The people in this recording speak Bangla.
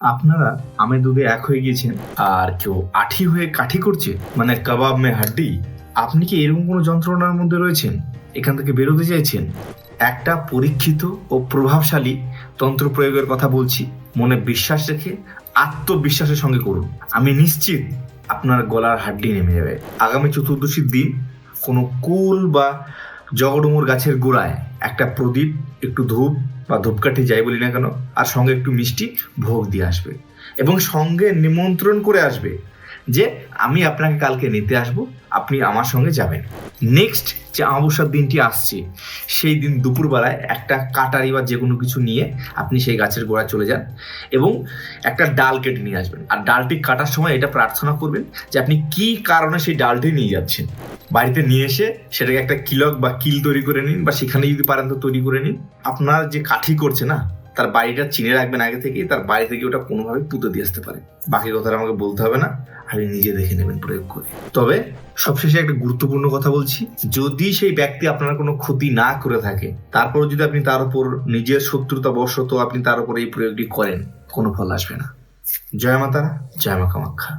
আপনারা আমে দুধে এক হয়ে গিয়েছেন আর কেউ আঠি হয়ে কাঠি করছে, মানে কাবাব মে হাড্ডি। আপনি কি এরকম কোনো যন্ত্রণার মধ্যে রয়েছেন, এখান থেকে বেরোতে চাইছেন? একটা পরীক্ষিত ও প্রভাবশালী তন্ত্র প্রয়োগের কথা বলছি, মনে বিশ্বাস রেখে আত্মবিশ্বাসের সঙ্গে করুন। আমি নিশ্চিত আপনার গলার হাড্ডি নেমে যাবে। আগামী চতুর্দশীর দিন কোনো কুল বা জগডুমুর গাছের গোড়ায় একটা প্রদীপ, একটু ধূপ বা ধূপকাঠি যাই বলি না কেন, আর সঙ্গে একটু মিষ্টি ভোগ দিয়ে আসবে এবং সঙ্গে নিমন্ত্রণ করে আসবে যে আমি আপনাকে কালকে নিতে আসব, আপনি আমার সঙ্গে যাবেন। নেক্সট যে অমাবস্যার দিনটি আসছে, সেই দিন দুপুরবেলায় একটা কাটারি বা যে কোনো কিছু নিয়ে আপনি সেই গাছের গোড়ায় চলে যান এবং একটা ডাল কেটে নিয়ে আসবেন। আর ডালটি কাটার সময় এটা প্রার্থনা করবেন যে আপনি কি কারণে সেই ডালটি নিয়ে যাচ্ছেন। বাড়িতে নিয়ে এসে সেটাকে একটা কিলক বা কিল তৈরি করে নিন, বা সেখানে যদি পারেন তো তৈরি করে নিন। আপনার যে কাঠি করছে না, তার বাড়িটা চিনে রাখবেন আগে থেকেই, তার বাড়ি থেকে ওটা কোনোভাবে পুঁতে দিয়ে আসতে পারে। বাকি কথাটা আমাকে বলতে হবে না, আপনি নিজে দেখে নেবেন প্রয়োগ করে। তবে সবশেষে একটা গুরুত্বপূর্ণ কথা বলছি, যদি সেই ব্যক্তি আপনার কোনো ক্ষতি না করে থাকে, তারপর যদি আপনি তার উপর নিজের শত্রুতা বশত আপনি তার উপর এই প্রয়োগটি করেন, কোনো ফল আসবে না। জয় মাতারা, জয় মা কামাখ্যা।